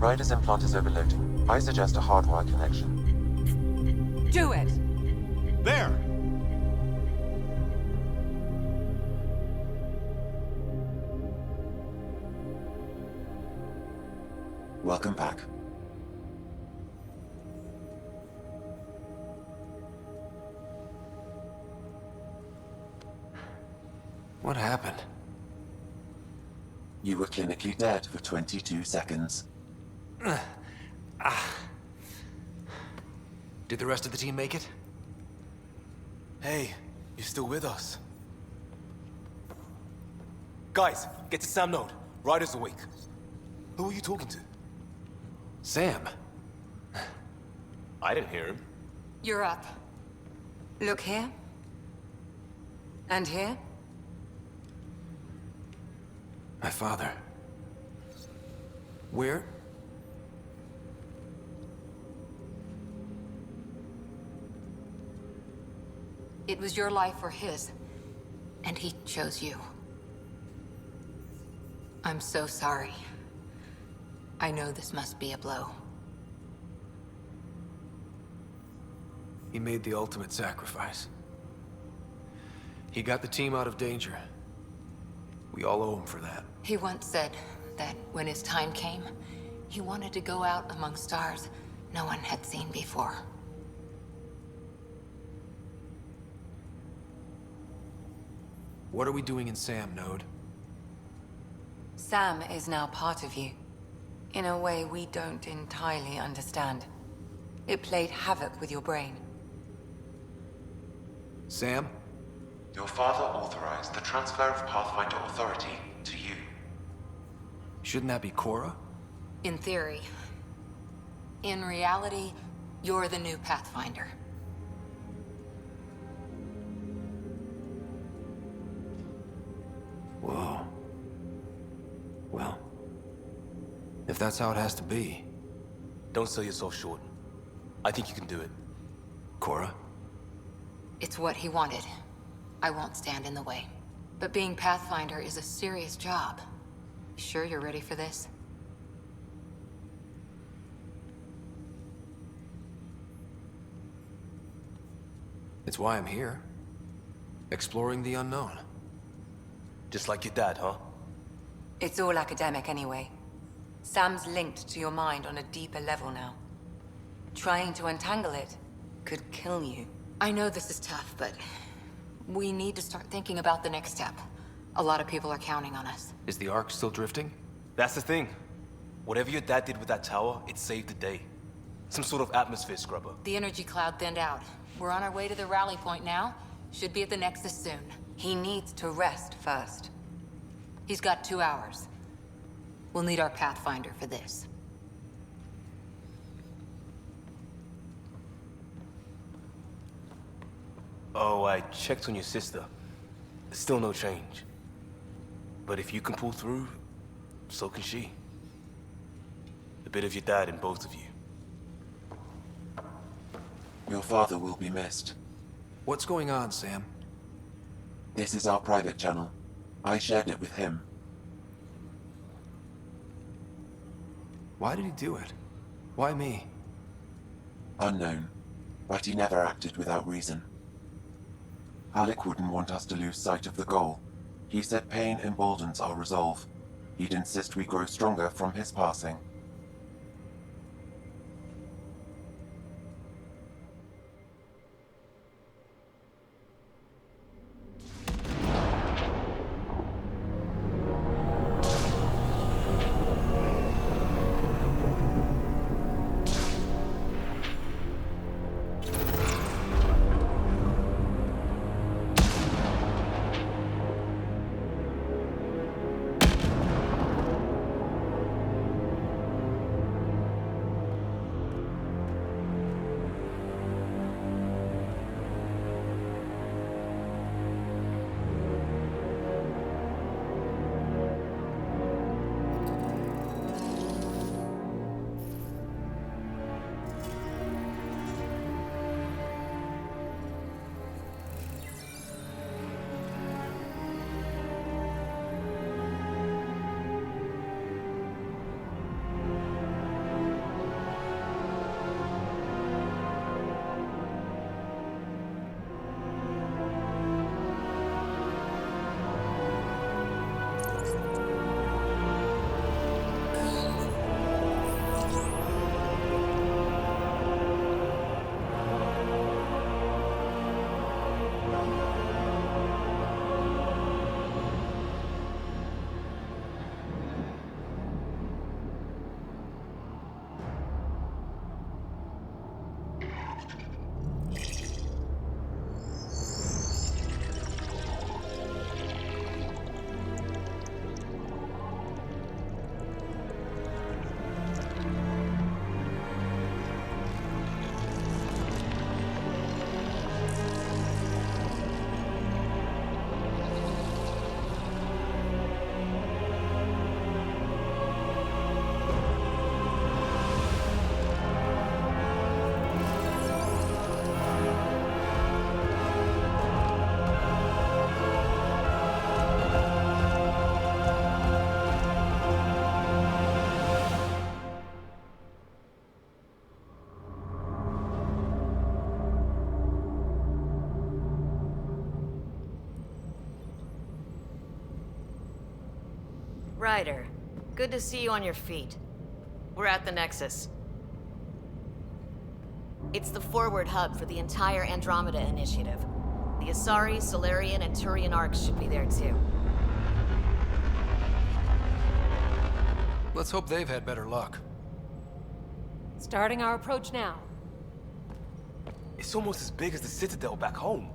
Ryder's implant is overloading. I suggest a hardwire connection. Do it! There! Welcome back. What happened? You were clinically dead for 22 seconds. Did the rest of the team make it? Hey, you're still with us. Guys, get to Sam Node. Ryders awake. Who are you talking to? Sam. I didn't hear him. You're up. Look here. And here. My father. Where? It was your life or his. And he chose you. I'm so sorry. I know this must be a blow. He made the ultimate sacrifice. He got the team out of danger. We all owe him for that. He once said that when his time came, he wanted to go out among stars no one had seen before. What are we doing in Sam, Node? Sam is now part of you, in a way we don't entirely understand. It played havoc with your brain. Sam? Your father authorized the transfer of Pathfinder authority to you. Shouldn't that be Cora? In theory. In reality, you're the new Pathfinder. Whoa. Well, if that's how it has to be. Don't sell yourself short. I think you can do it. Cora? It's what he wanted. I won't stand in the way. But being Pathfinder is a serious job. Sure you're ready for this? It's why I'm here. Exploring the unknown. Just like your dad, huh? It's all academic anyway. Sam's linked to your mind on a deeper level now. Trying to untangle it could kill you. I know this is tough, but we need to start thinking about the next step. A lot of people are counting on us. Is the Ark still drifting? That's the thing. Whatever your dad did with that tower, it saved the day. Some sort of atmosphere scrubber. The energy cloud thinned out. We're on our way to the rally point now. Should be at the Nexus soon. He needs to rest first. He's got 2 hours. We'll need our Pathfinder for this. Oh, I checked on your sister. Still no change. But if you can pull through, so can she. A bit of your dad in both of you. Your father will be missed. What's going on, Sam? This is our private channel. I shared it with him. Why did he do it? Why me? Unknown, but he never acted without reason. Alec wouldn't want us to lose sight of the goal. He said pain emboldens our resolve. He'd insist we grow stronger from his passing. Ryder, good to see you on your feet. We're at the Nexus. It's the forward hub for the entire Andromeda initiative. The Asari, Solarian, and Turian arcs should be there too. Let's hope they've had better luck. Starting our approach now. It's almost as big as the Citadel back home.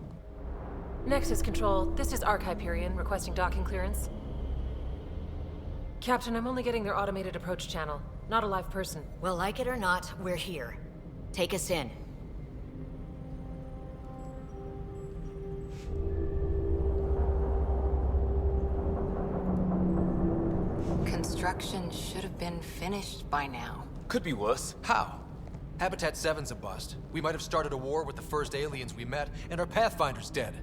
Nexus Control, this is Arc Hyperion requesting docking clearance. Captain, I'm only getting their automated approach channel, not a live person. Well, like it or not, we're here. Take us in. Construction should have been finished by now. Could be worse. How? Habitat 7's a bust. We might have started a war with the first aliens we met, and our Pathfinder's dead.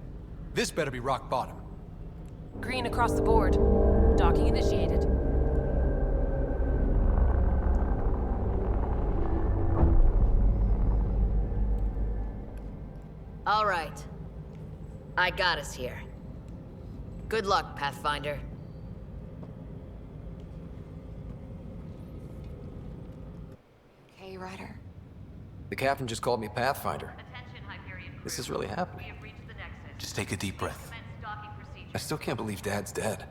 This better be rock bottom. Green across the board. Docking initiated. All right. I got us here. Good luck, Pathfinder. Hey, Ryder. The captain just called me Pathfinder. This is really happening. Just take a deep breath. I still can't believe Dad's dead.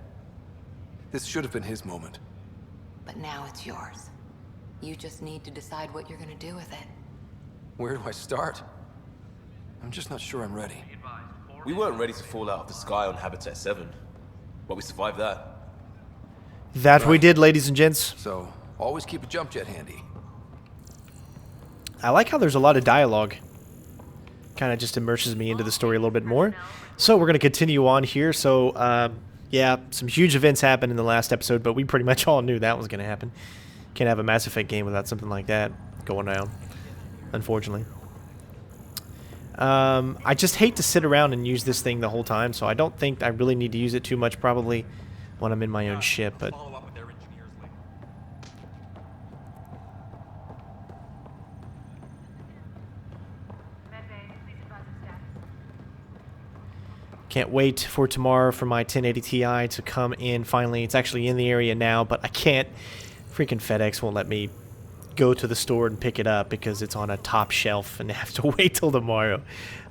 This should have been his moment. But now it's yours. You just need to decide what you're gonna do with it. Where do I start? I'm just not sure I'm ready. We weren't ready to fall out of the sky on Habitat 7, but we survived that. That we did, ladies and gents. So, always keep a jump jet handy. I like how there's a lot of dialogue. Kind of just immerses me into the story a little bit more. So we're going to continue on here. So, yeah, some huge events happened in the last episode, but we pretty much all knew that was going to happen. Can't have a Mass Effect game without something like that going down, unfortunately. I just hate to sit around and use this thing the whole time, so I don't think I really need to use it too much, probably when I'm in my own ship, but... Can't wait for tomorrow for my 1080 Ti to come in finally. It's actually in the area now, but I can't. Freaking FedEx won't let me go to the store and pick it up because it's on a top shelf and I have to wait till tomorrow.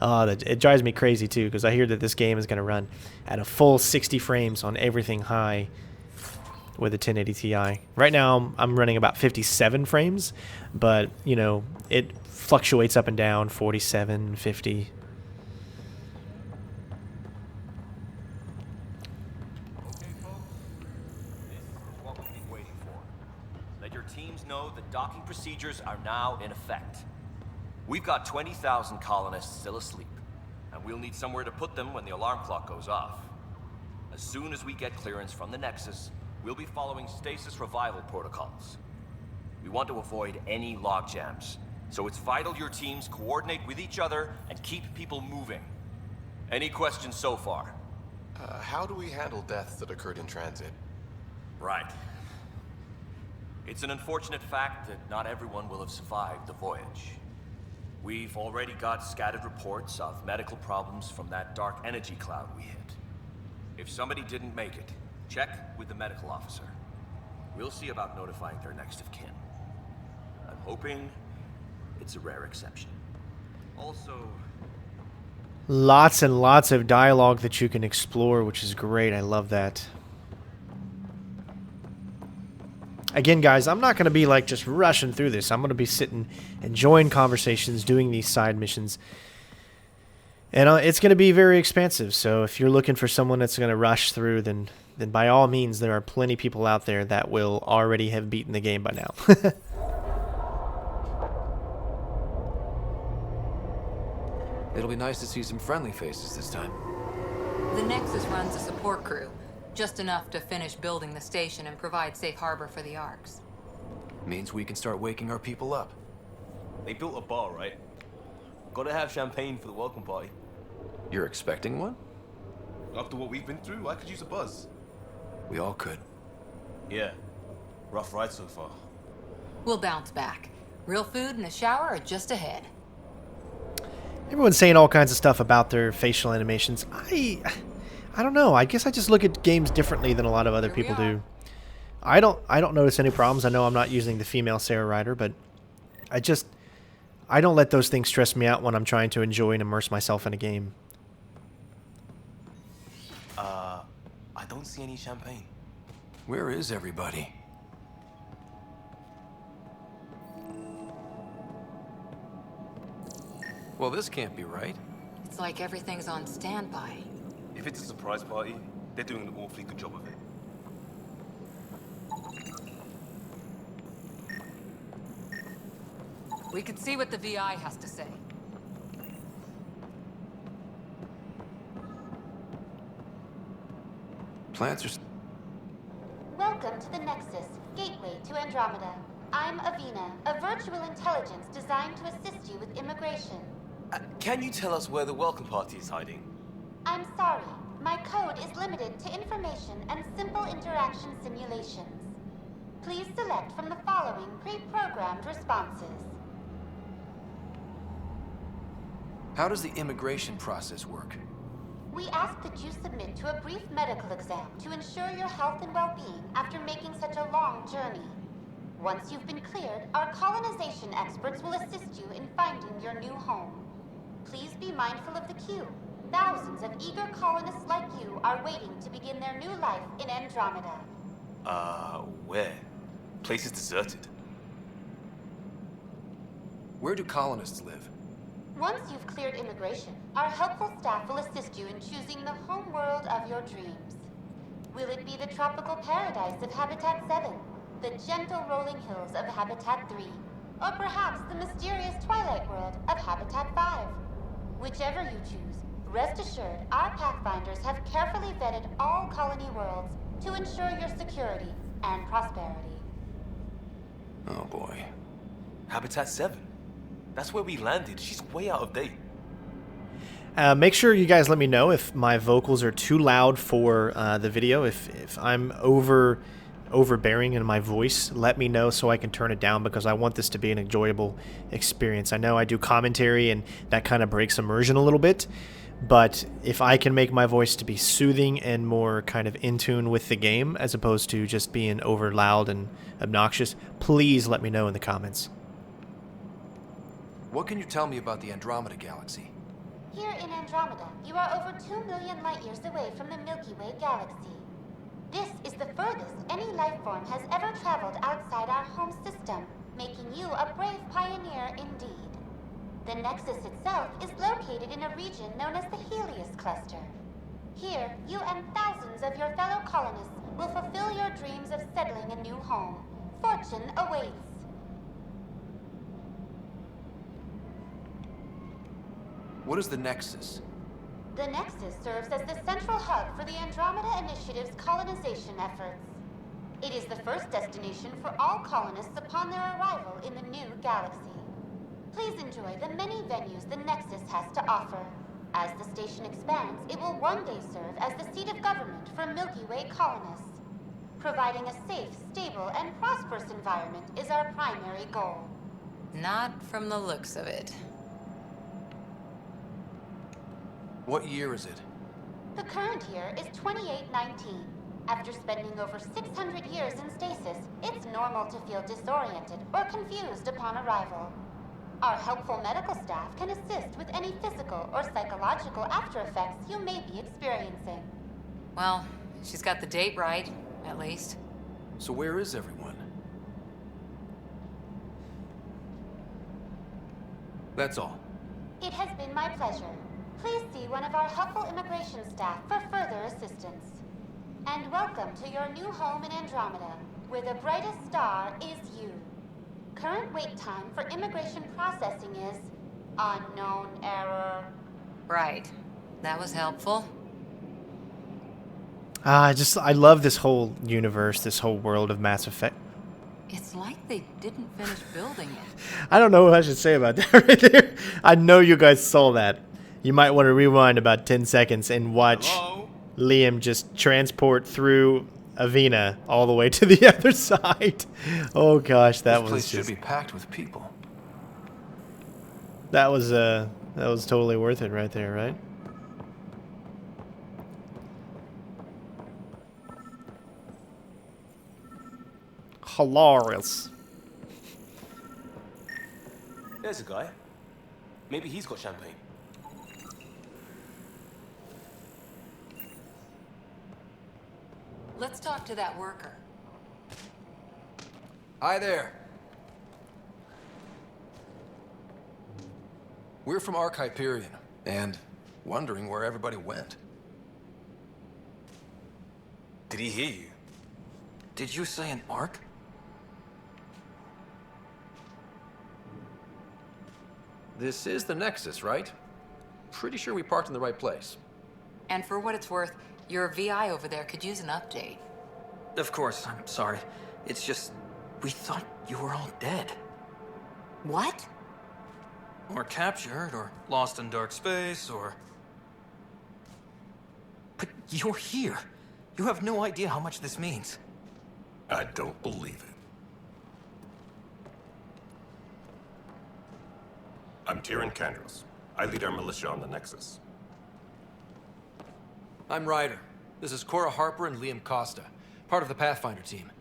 It drives me crazy too because I hear that this game is going to run at a full 60 frames on everything high with a 1080 Ti. Right now I'm running about 57 frames, but you know, it fluctuates up and down, 47, 50. The docking procedures are now in effect. We've got 20,000 colonists still asleep, and we'll need somewhere to put them when the alarm clock goes off. As soon as we get clearance from the Nexus, we'll be following stasis revival protocols. We want to avoid any logjams, so it's vital your teams coordinate with each other and keep people moving. Any questions so far? How do we handle deaths that occurred in transit? Right. It's an unfortunate fact that not everyone will have survived the voyage. We've already got scattered reports of medical problems from that dark energy cloud we hit. If somebody didn't make it, check with the medical officer. We'll see about notifying their next of kin. I'm hoping it's a rare exception. Also... Lots and lots of dialogue that you can explore, which is great. I love that. Again, guys, I'm not going to be like just rushing through this. I'm going to be sitting, enjoying conversations, doing these side missions. And it's going to be very expansive. So if you're looking for someone that's going to rush through, then by all means, there are plenty of people out there that will already have beaten the game by now. It'll be nice to see some friendly faces this time. The Nexus runs a support crew. Just enough to finish building the station and provide safe harbor for the arcs. Means we can start waking our people up. They built a bar, right? Gotta have champagne for the welcome party. You're expecting one? After what we've been through, I could use a buzz. We all could. Yeah. Rough ride so far. We'll bounce back. Real food and a shower are just ahead. Everyone's saying all kinds of stuff about their facial animations. I don't know. I guess I just look at games differently than a lot of other people do. I don't notice any problems. I know I'm not using the female Sara Ryder, but I don't let those things stress me out when I'm trying to enjoy and immerse myself in a game. I don't see any champagne. Where is everybody? Well, this can't be right. It's like everything's on standby. If it's a surprise party, they're doing an awfully good job of it. We could see what the VI has to say. Plants are... Welcome to the Nexus, gateway to Andromeda. I'm Avina, a virtual intelligence designed to assist you with immigration. Can you tell us where the welcome party is hiding? I'm sorry, my code is limited to information and simple interaction simulations. Please select from the following pre-programmed responses. How does the immigration process work? We ask that you submit to a brief medical exam to ensure your health and well-being after making such a long journey. Once you've been cleared, our colonization experts will assist you in finding your new home. Please be mindful of the queue. Thousands of eager colonists like you are waiting to begin their new life in Andromeda. Where? Place is deserted. Where do colonists live? Once you've cleared immigration, our helpful staff will assist you in choosing the home world of your dreams. Will it be the tropical paradise of Habitat 7, the gentle rolling hills of Habitat 3, or perhaps the mysterious twilight world of Habitat 5? Whichever you choose, rest assured our Pathfinders have carefully vetted all colony worlds to ensure your security and prosperity. Oh boy. Habitat 7. That's where we landed. She's way out of date. Make sure you guys let me know if my vocals are too loud for the video. If I'm overbearing in my voice, let me know so I can turn it down, because I want this to be an enjoyable experience. I know I do commentary and that kind of breaks immersion a little bit, but if I can make my voice to be soothing and more kind of in tune with the game as opposed to just being over loud and obnoxious, please let me know in the comments. What can you tell me about the Andromeda galaxy? Here in Andromeda, you are over 2 million light-years away from the Milky Way galaxy. This is the furthest any life form has ever traveled outside our home system, making you a brave pioneer indeed. The Nexus itself is located in a region known as the Helios Cluster. Here, you and thousands of your fellow colonists will fulfill your dreams of settling a new home. Fortune awaits. What is the Nexus? The Nexus serves as the central hub for the Andromeda Initiative's colonization efforts. It is the first destination for all colonists upon their arrival in the new galaxy. Please enjoy the many venues the Nexus has to offer. As the station expands, it will one day serve as the seat of government for Milky Way colonists. Providing a safe, stable, and prosperous environment is our primary goal. Not from the looks of it. What year is it? The current year is 2819. After spending over 600 years in stasis, it's normal to feel disoriented or confused upon arrival. Our helpful medical staff can assist with any physical or psychological after effects you may be experiencing. Well, she's got the date right, at least. So where is everyone? That's all. It has been my pleasure. Please see one of our helpful immigration staff for further assistance. And welcome to your new home in Andromeda, where the brightest star is you. Current wait time for immigration processing is unknown error. Right. That was helpful. I love this whole universe, this whole world of Mass Effect. It's like they didn't finish building it. I don't know what I should say about that right there. I know you guys saw that. You might want to rewind about 10 seconds and watch Liam just transport through Avina all the way to the other side. Oh gosh, that This place was should be packed with people. that was totally worth it right there, right? hilarious. There's a guy. Maybe he's got champagne. Let's talk to that worker. Hi there. We're from Hyperion, and wondering where everybody went. Did he hear you? Did you say an Ark? This is the Nexus, right? Pretty sure we parked in the right place. And for what it's worth, your VI over there could use an update. Of course, I'm sorry. It's just, we thought you were all dead. What? Or captured, or lost in dark space, or... But you're here. You have no idea how much this means. I don't believe it. I'm Tyrion Candros. I lead our militia on the Nexus. I'm Ryder. This is Cora Harper and Liam Costa, part of the Pathfinder team.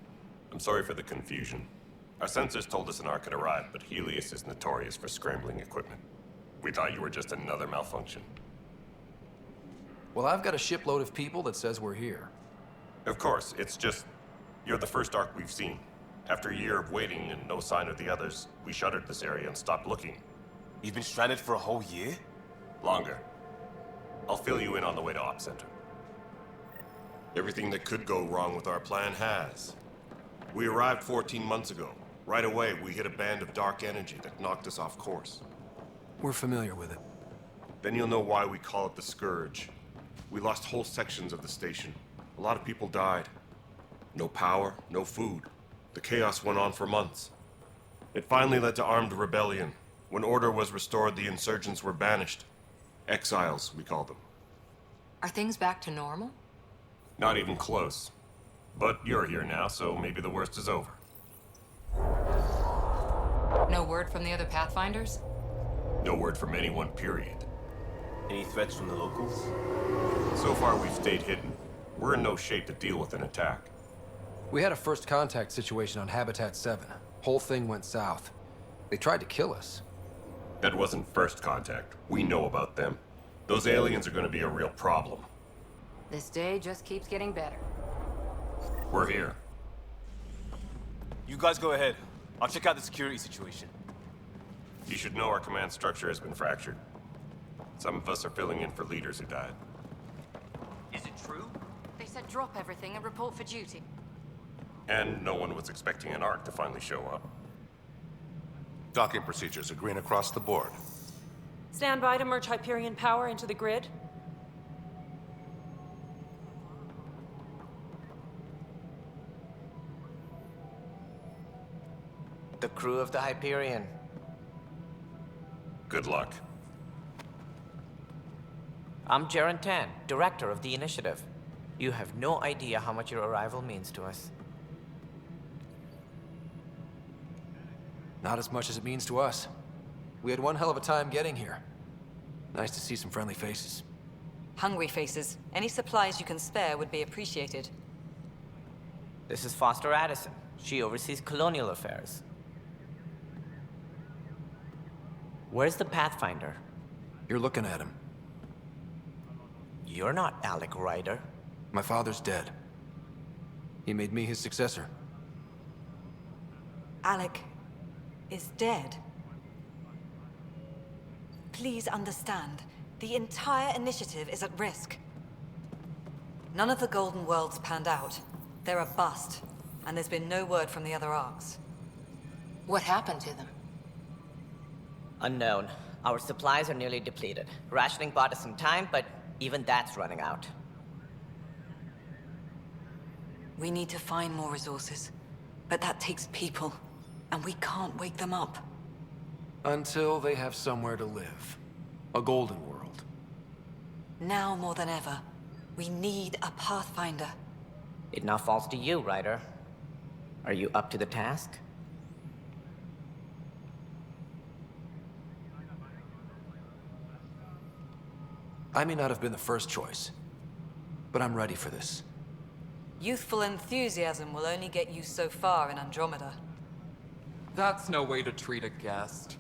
I'm sorry for the confusion. Our sensors told us an Ark had arrived, but Helios is notorious for scrambling equipment. We thought you were just another malfunction. Well, I've got a shipload of people that says we're here. Of course, it's just... you're the first Ark we've seen. After a year of waiting and no sign of the others, we shuttered this area and stopped looking. You've been stranded for a whole year? Longer. I'll fill you in on the way to Op Center. Everything that could go wrong with our plan has. We arrived 14 months ago. Right away, we hit a band of dark energy that knocked us off course. We're familiar with it. Then you'll know why we call it the Scourge. We lost whole sections of the station. A lot of people died. No power, no food. The chaos went on for months. It finally led to armed rebellion. When order was restored, the insurgents were banished. Exiles, we call them. Are things back to normal? Not even close. But you're here now, so maybe the worst is over. No word from the other Pathfinders? No word from anyone, period. Any threats from the locals? So far, we've stayed hidden. We're in no shape to deal with an attack. We had a first contact situation on Habitat 7. Whole thing went south. They tried to kill us. That wasn't first contact. We know about them. Those aliens are going to be a real problem. This day just keeps getting better. We're here. You guys go ahead. I'll check out the security situation. You should know our command structure has been fractured. Some of us are filling in for leaders who died. Is it true? They said drop everything and report for duty. And no one was expecting an Ark to finally show up. Docking procedures are green across the board. Stand by to merge Hyperion power into the grid. The crew of the Hyperion. Good luck. I'm Jaren Tan, director of the initiative. You have no idea how much your arrival means to us. Not as much as it means to us. We had one hell of a time getting here. Nice to see some friendly faces. Hungry faces. Any supplies you can spare would be appreciated. This is Foster Addison. She oversees colonial affairs. Where's the Pathfinder? You're looking at him. You're not Alec Ryder. My father's dead. He made me his successor. Alec is dead. Please understand, the entire initiative is at risk. None of the Golden Worlds panned out. They're a bust, and there's been no word from the other arcs. What happened to them? Unknown. Our supplies are nearly depleted. Rationing bought us some time, but even that's running out. We need to find more resources, but that takes people, and we can't wake them up. Until they have somewhere to live. A golden world. Now more than ever, we need a Pathfinder. It now falls to you, Ryder. Are you up to the task? I may not have been the first choice, but I'm ready for this. Youthful enthusiasm will only get you so far in Andromeda. That's no way to treat a guest.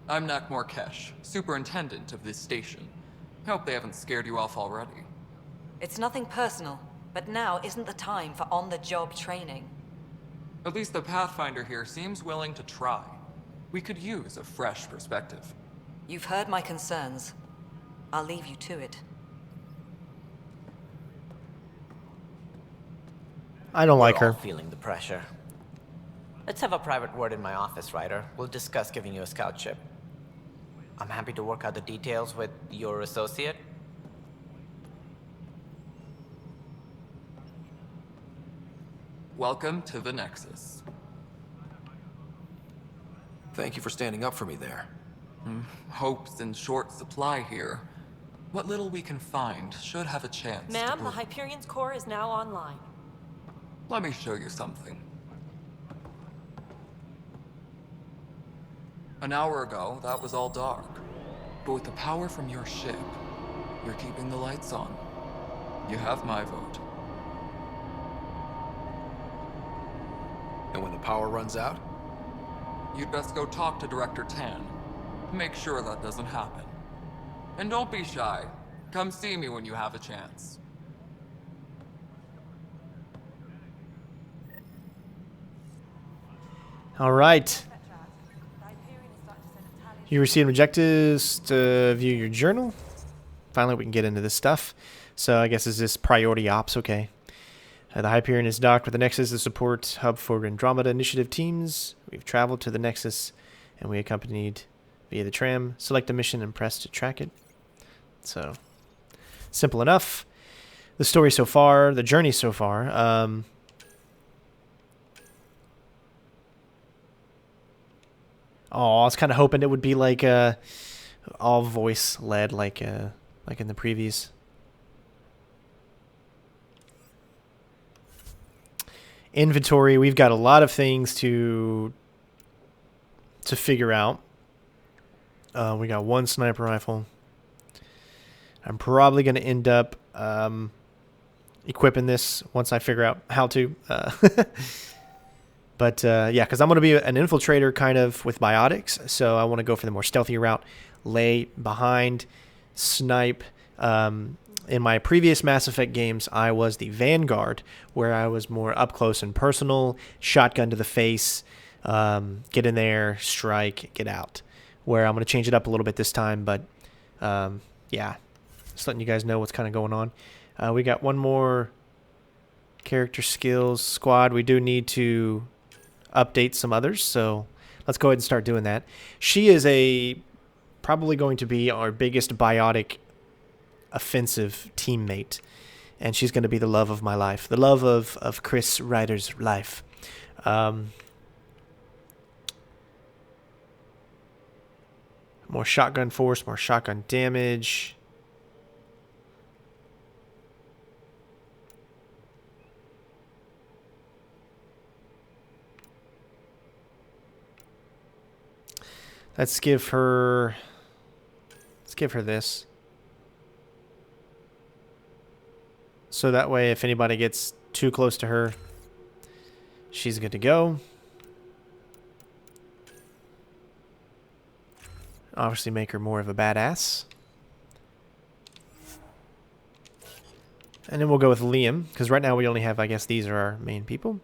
I'm Nak Morkesh, superintendent of this station. Hope they haven't scared you off already. It's nothing personal, but now isn't the time for on-the-job training. At least the Pathfinder here seems willing to try. We could use a fresh perspective. You've heard my concerns. I'll leave you to it. I don't like We're her. all feeling the pressure. Let's have a private word in my office, Ryder. We'll discuss giving you a scout ship. I'm happy to work out the details with your associate. Welcome to the Nexus. Thank you for standing up for me there. Hope's in short supply here. What little we can find should have a chance to Ma'am, the grow. Hyperion's core is now online. Let me show you something. An hour ago, that was all dark. But with the power from your ship, you're keeping the lights on. You have my vote. And when the power runs out? You'd best go talk to Director Tan. Make sure that doesn't happen. And don't be shy. Come see me when you have a chance. All right. You received objectives to view your journal. Finally, we can get into this stuff. So I guess is this priority ops? Okay. The Hyperion is docked with the Nexus, the support hub for Andromeda initiative teams. We've traveled to the Nexus, and we accompanied via the tram. Select a mission and press to track it. So, simple enough. The story so far, the journey so far. Oh, I was kind of hoping it would be like all voice led, like in the previews. Inventory, we've got a lot of things to figure out. We got one sniper rifle. I'm probably going to end up equipping this once I figure out how to. But yeah, because I'm going to be an infiltrator kind of with biotics, so I want to go for the more stealthy route, lay behind, snipe. In my previous Mass Effect games, I was the Vanguard, where I was more up close and personal, shotgun to the face, get in there, strike, get out. Where I'm going to change it up a little bit this time, but yeah, just letting you guys know what's kind of going on. We got one more character skills squad. We do need to update some others, so let's go ahead and start doing that. She is probably going to be our biggest biotic offensive teammate, and she's going to be the love of my life, the love of Chris Ryder's life. More shotgun force, more shotgun damage. Let's give her this. So that way, if anybody gets too close to her, she's good to go. Obviously make her more of a badass. And then we'll go with Liam, because right now we only have, I guess these are our main people.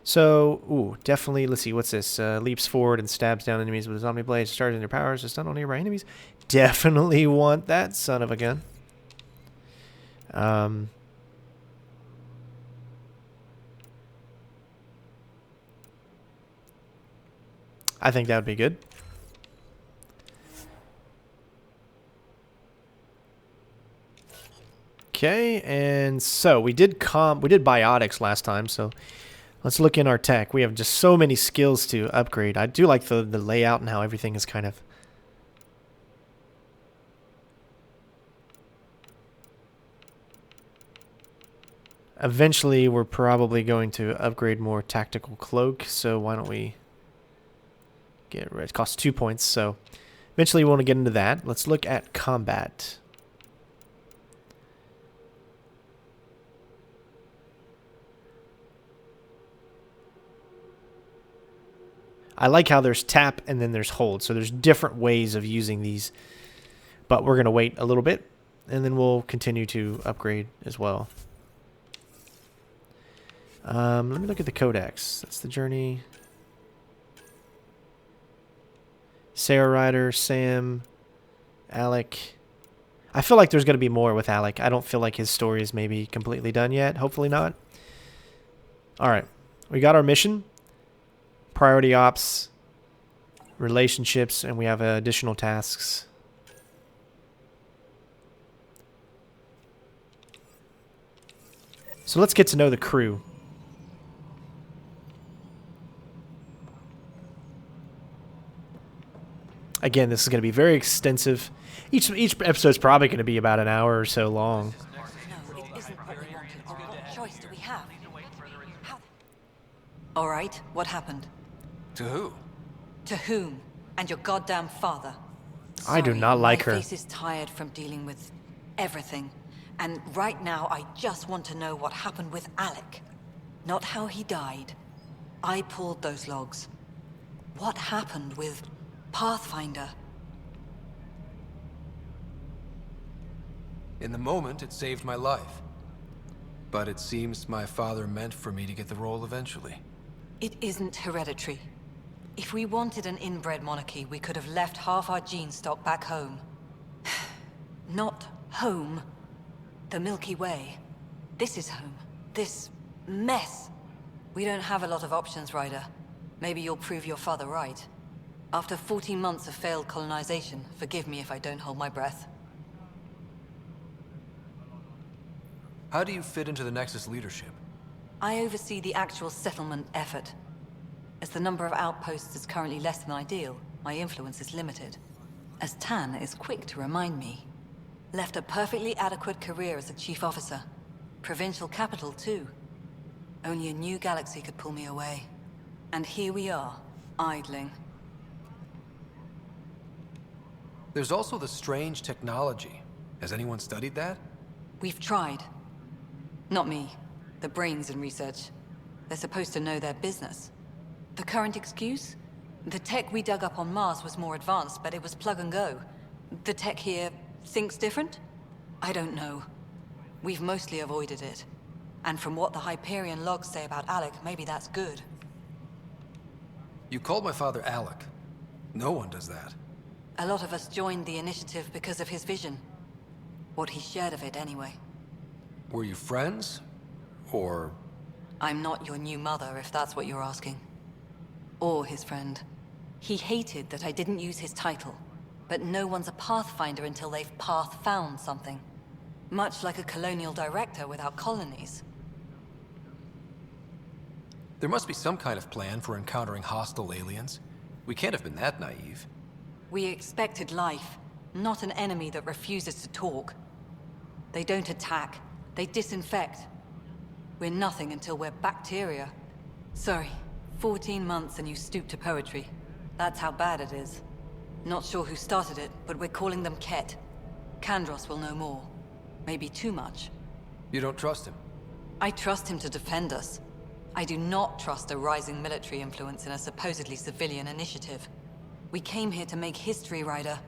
So, ooh, definitely, let's see, what's this? Leaps forward and stabs down enemies with his Omni Blade, charging their powers to stun on nearby enemies. Definitely want that son of a gun. I think that would be good. Okay, and so we did biotics last time, so let's look in our tech. We have just so many skills to upgrade. I do like the layout and how everything is kind of... Eventually, we're probably going to upgrade more tactical cloak, so why don't we get rid? It costs 2 points, so eventually we want to get into that. Let's look at combat. I like how there's tap and then there's hold. So there's different ways of using these. But we're going to wait a little bit, and then we'll continue to upgrade as well. Let me look at the codex. That's the journey. Sara Ryder, Sam, Alec. I feel like there's going to be more with Alec. I don't feel like his story is maybe completely done yet. Hopefully not. All right. We got our mission. Priority ops. Relationships. And we have additional tasks. So let's get to know the crew. Again, this is going to be very extensive. Each episode is probably going to be about an hour or so long. No, it isn't what we wanted. What choice do we have? All right, what happened? To who? To whom? And your goddamn father. I do not like her. My face is tired from dealing with everything. And right now, I just want to know what happened with Alec. Not how he died. I pulled those logs. What happened with Pathfinder? In the moment, it saved my life. But it seems my father meant for me to get the role eventually. It isn't hereditary. If we wanted an inbred monarchy, we could have left half our gene stock back home. Not home. The Milky Way. This is home. This mess. We don't have a lot of options, Ryder. Maybe you'll prove your father right. After 14 months of failed colonization, forgive me if I don't hold my breath. How do you fit into the Nexus leadership? I oversee the actual settlement effort. As the number of outposts is currently less than ideal, my influence is limited. As Tan is quick to remind me. Left a perfectly adequate career as a chief officer. Provincial capital, too. Only a new galaxy could pull me away. And here we are, idling. There's also the strange technology. Has anyone studied that? We've tried. Not me. The brains in research. They're supposed to know their business. The current excuse? The tech we dug up on Mars was more advanced, but it was plug and go. The tech here thinks different? I don't know. We've mostly avoided it. And from what the Hyperion logs say about Alec, maybe that's good. You called my father Alec. No one does that. A lot of us joined the initiative because of his vision. What he shared of it, anyway. Were you friends? Or... I'm not your new mother, if that's what you're asking. Or his friend. He hated that I didn't use his title. But no one's a Pathfinder until they've path-found something. Much like a colonial director without colonies. There must be some kind of plan for encountering hostile aliens. We can't have been that naive. We expected life, not an enemy that refuses to talk. They don't attack, they disinfect. We're nothing until we're bacteria. Sorry, 14 months and you stoop to poetry. That's how bad it is. Not sure who started it, but we're calling them Ket. Kandros will know more. Maybe too much. You don't trust him? I trust him to defend us. I do not trust a rising military influence in a supposedly civilian initiative. We came here to make history, Ryder,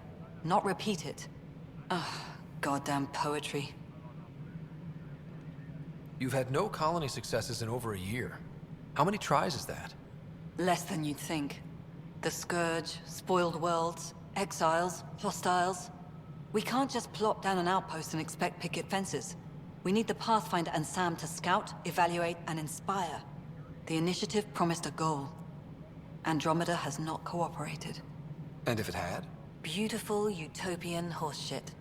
not repeat it. Ugh, goddamn poetry. You've had no colony successes in over a year. How many tries is that? Less than you'd think. The Scourge, spoiled worlds, exiles, hostiles. We can't just plop down an outpost and expect picket fences. We need the Pathfinder and Sam to scout, evaluate, and inspire. The initiative promised a goal. Andromeda has not cooperated. And if it had? Beautiful utopian horseshit.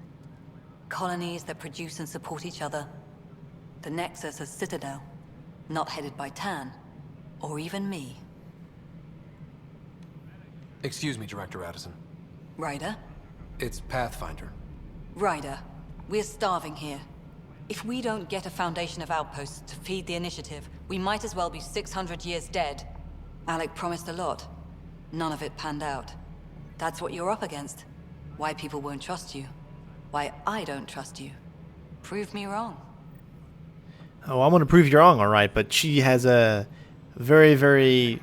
Colonies that produce and support each other. The Nexus a citadel, not headed by Tan, or even me. Excuse me, Director Addison. Ryder? It's Pathfinder. Ryder, we're starving here. If we don't get a foundation of outposts to feed the initiative, we might as well be 600 years dead. Alec promised a lot. None of it panned out. That's what you're up against. Why people won't trust you. Why I don't trust you. Prove me wrong. Oh, I'm going to prove you wrong, all right, but she has a very, very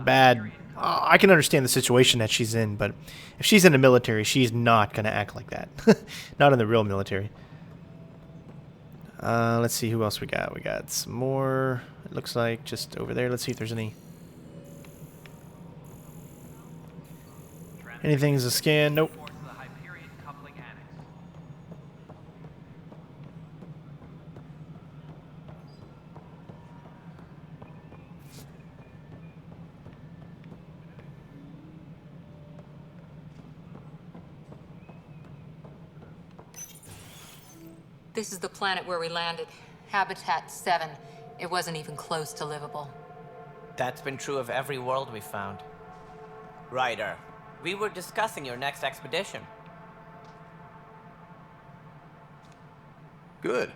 bad. I can understand the situation that she's in, but if she's in the military, she's not going to act like that. Not in the real military. Let's see who else we got. We got some more. It looks like just over there. Let's see if there's anything's a scan. Nope. This is the planet where we landed. Habitat 7. It wasn't even close to livable. That's been true of every world we found. Ryder, we were discussing your next expedition. Good.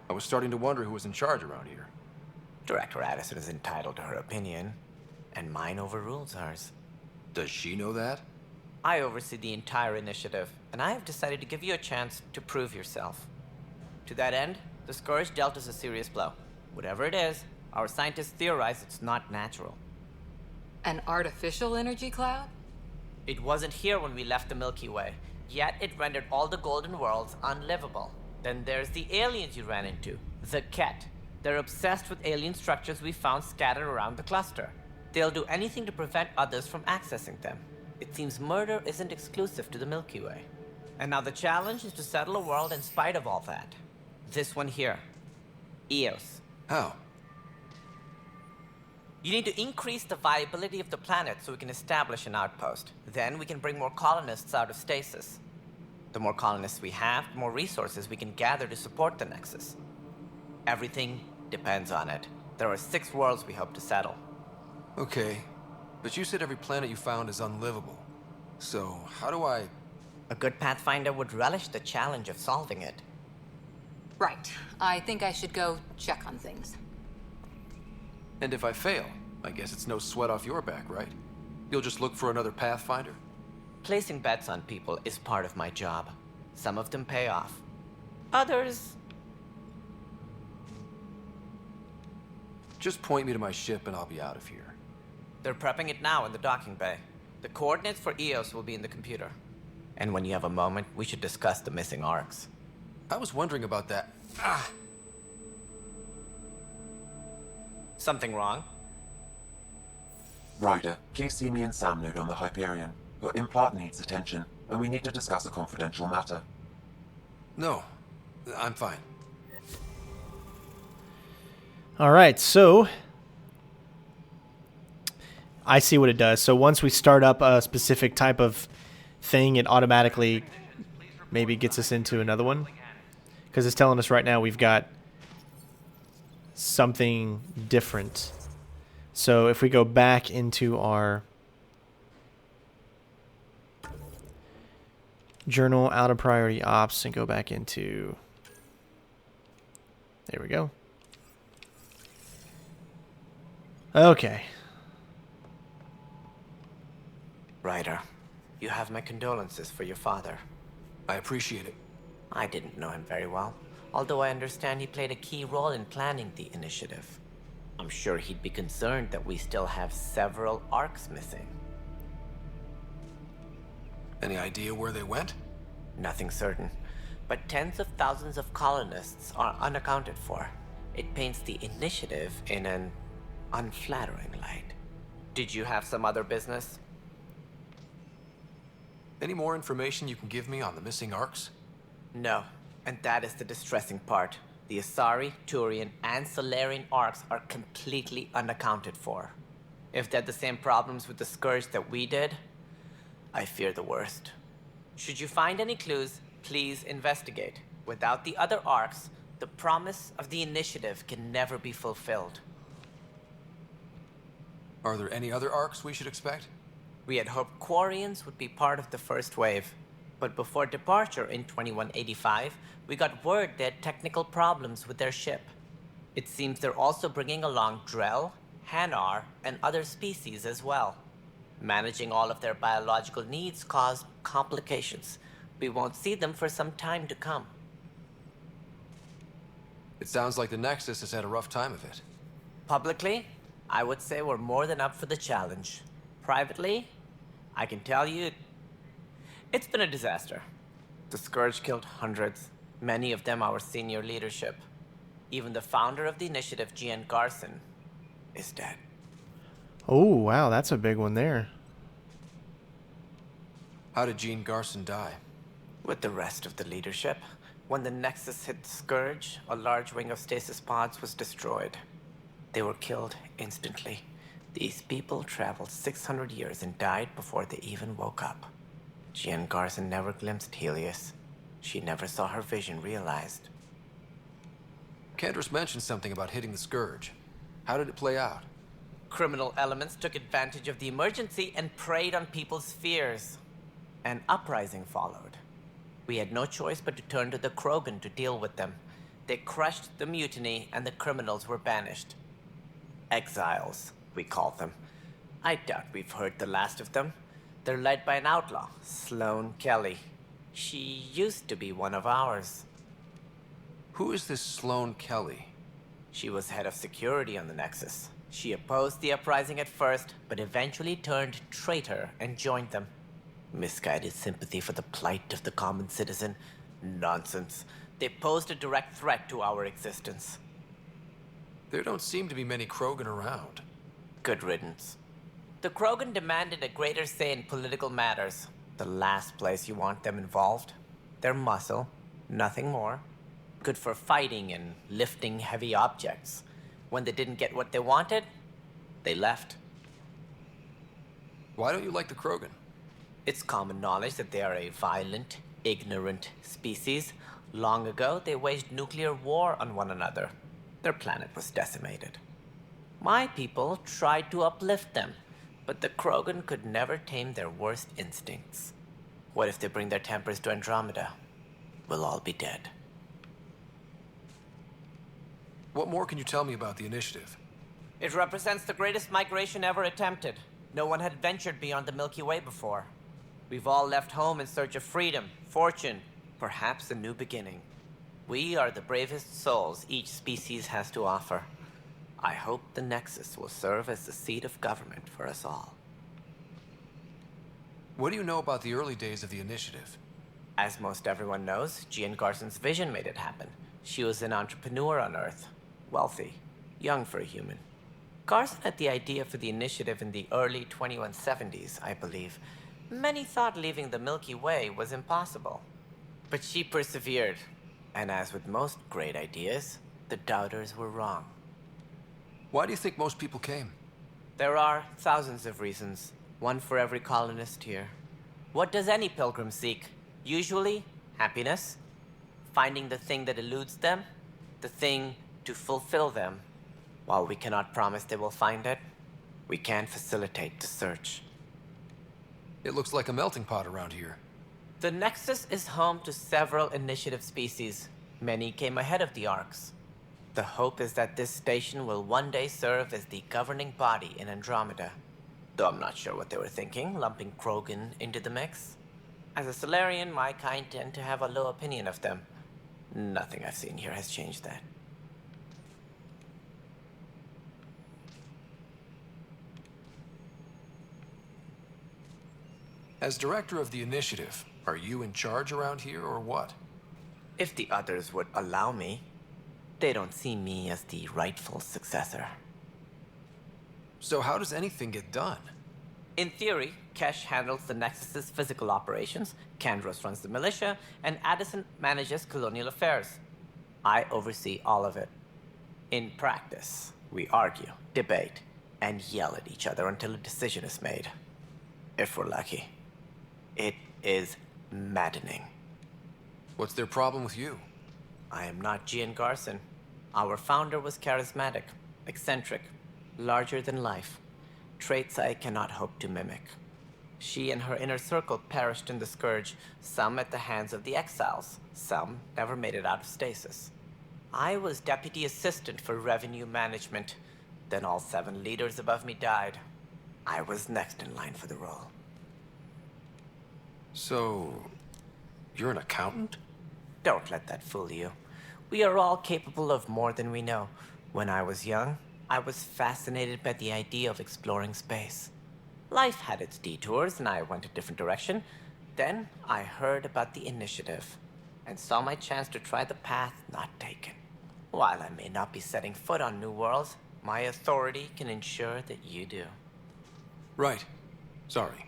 I was starting to wonder who was in charge around here. Director Addison is entitled to her opinion, and mine overrules hers. Does she know that? I oversee the entire initiative, and I have decided to give you a chance to prove yourself. To that end, the Scourge dealt us a serious blow. Whatever it is, our scientists theorize it's not natural. An artificial energy cloud? It wasn't here when we left the Milky Way, yet it rendered all the Golden Worlds unlivable. Then there's the aliens you ran into, the Ket. They're obsessed with alien structures we found scattered around the cluster. They'll do anything to prevent others from accessing them. It seems murder isn't exclusive to the Milky Way. And now the challenge is to settle a world in spite of all that. This one here. Eos. How? You need to increase the viability of the planet so we can establish an outpost. Then we can bring more colonists out of stasis. The more colonists we have, the more resources we can gather to support the Nexus. Everything depends on it. There are 6 worlds we hope to settle. Okay, but you said every planet you found is unlivable. So, how do I... A good Pathfinder would relish the challenge of solving it. Right. I think I should go check on things. And if I fail, I guess it's no sweat off your back, right? You'll just look for another Pathfinder? Placing bets on people is part of my job. Some of them pay off. Others... Just point me to my ship and I'll be out of here. They're prepping it now in the docking bay. The coordinates for Eos will be in the computer. And when you have a moment, we should discuss the missing arcs. I was wondering about that. Something wrong? Ryder, please see me and Sam node on the Hyperion. Your implant needs attention, and we need to discuss a confidential matter. No, I'm fine. Alright, so I see what it does. So once we start up a specific type of thing, it automatically maybe gets us into another one. Because it's telling us right now we've got something different. So if we go back into our journal, out of priority ops, and go back into... There we go. Okay. Ryder, you have my condolences for your father. I appreciate it. I didn't know him very well, although I understand he played a key role in planning the initiative. I'm sure he'd be concerned that we still have several arcs missing. Any idea where they went? Nothing certain, but tens of thousands of colonists are unaccounted for. It paints the initiative in an unflattering light. Did you have some other business? Any more information you can give me on the missing arcs? No, and that is the distressing part. The Asari, Turian, and Salarian arcs are completely unaccounted for. If they had the same problems with the Scourge that we did, I fear the worst. Should you find any clues, please investigate. Without the other arcs, the promise of the initiative can never be fulfilled. Are there any other arcs we should expect? We had hoped Quarians would be part of the first wave. But before departure in 2185, we got word they had technical problems with their ship. It seems they're also bringing along Drell, Hanar, and other species as well. Managing all of their biological needs caused complications. We won't see them for some time to come. It sounds like the Nexus has had a rough time of it. Publicly, I would say we're more than up for the challenge. Privately, I can tell you, it's been a disaster. The Scourge killed hundreds, many of them our senior leadership. Even the founder of the initiative, Gian Garson, is dead. Oh, wow, that's a big one there. How did Gene Garson die? With the rest of the leadership. When the Nexus hit the Scourge, a large wing of stasis pods was destroyed. They were killed instantly. These people traveled 600 years and died before they even woke up. Gian Garson never glimpsed Helios. She never saw her vision realized. Candace mentioned something about hitting the Scourge. How did it play out? Criminal elements took advantage of the emergency and preyed on people's fears. An uprising followed. We had no choice but to turn to the Krogan to deal with them. They crushed the mutiny and the criminals were banished. Exiles, we call them. I doubt we've heard the last of them. They're led by an outlaw, Sloane Kelly. She used to be one of ours. Who is this Sloane Kelly? She was head of security on the Nexus. She opposed the uprising at first, but eventually turned traitor and joined them. Misguided sympathy for the plight of the common citizen? Nonsense. They posed a direct threat to our existence. There don't seem to be many Krogan around. Good riddance. The Krogan demanded a greater say in political matters. The last place you want them involved. Their muscle, nothing more. Good for fighting and lifting heavy objects. When they didn't get what they wanted, they left. Why don't you like the Krogan? It's common knowledge that they are a violent, ignorant species. Long ago, they waged nuclear war on one another. Their planet was decimated. My people tried to uplift them, but the Krogan could never tame their worst instincts. What if they bring their tempers to Andromeda? We'll all be dead. What more can you tell me about the initiative? It represents the greatest migration ever attempted. No one had ventured beyond the Milky Way before. We've all left home in search of freedom, fortune, perhaps a new beginning. We are the bravest souls each species has to offer. I hope the Nexus will serve as the seat of government for us all. What do you know about the early days of the initiative? As most everyone knows, Gian Garson's vision made it happen. She was an entrepreneur on Earth. Wealthy. Young for a human. Garson had the idea for the initiative in the early 2170s, I believe. Many thought leaving the Milky Way was impossible. But she persevered. And as with most great ideas, the doubters were wrong. Why do you think most people came? There are thousands of reasons, one for every colonist here. What does any pilgrim seek? Usually, happiness. Finding the thing that eludes them, the thing to fulfill them. While we cannot promise they will find it, we can facilitate the search. It looks like a melting pot around here. The Nexus is home to several initiative species. Many came ahead of the Arks. The hope is that this station will one day serve as the governing body in Andromeda. Though I'm not sure what they were thinking, lumping Krogan into the mix. As a Solarian, my kind tend to have a low opinion of them. Nothing I've seen here has changed that. As director of the initiative, are you in charge around here or what? If the others would allow me. They don't see me as the rightful successor. So how does anything get done? In theory, Kesh handles the Nexus's physical operations, Kandros runs the militia, and Addison manages colonial affairs. I oversee all of it. In practice, we argue, debate, and yell at each other until a decision is made. If we're lucky. It is maddening. What's their problem with you? I am not Gian Garson. Our founder was charismatic, eccentric, larger than life. Traits I cannot hope to mimic. She and her inner circle perished in the Scourge, some at the hands of the exiles, some never made it out of stasis. I was deputy assistant for revenue management. Then all 7 leaders above me died. I was next in line for the role. So, you're an accountant? Don't let that fool you. We are all capable of more than we know. When I was young, I was fascinated by the idea of exploring space. Life had its detours, and I went a different direction. Then I heard about the initiative, and saw my chance to try the path not taken. While I may not be setting foot on new worlds, my authority can ensure that you do. Right. Sorry.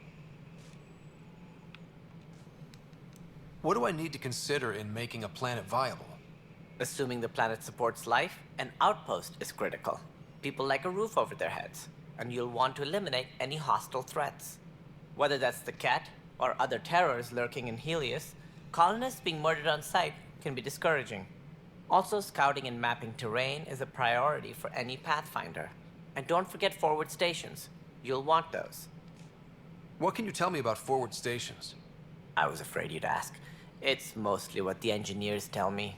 What do I need to consider in making a planet viable? Assuming the planet supports life, an outpost is critical. People like a roof over their heads, and you'll want to eliminate any hostile threats. Whether that's the cat or other terrors lurking in Helios, colonists being murdered on sight can be discouraging. Also, scouting and mapping terrain is a priority for any Pathfinder. And don't forget forward stations. You'll want those. What can you tell me about forward stations? I was afraid you'd ask. It's mostly what the engineers tell me.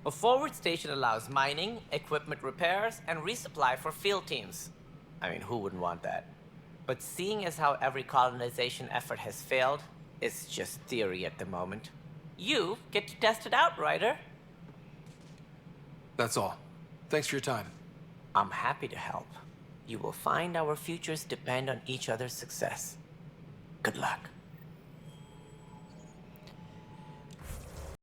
A forward station allows mining, equipment repairs, and resupply for field teams. I mean, who wouldn't want that? But seeing as how every colonization effort has failed, it's just theory at the moment. You get to test it out, Ryder. That's all. Thanks for your time. I'm happy to help. You will find our futures depend on each other's success. Good luck.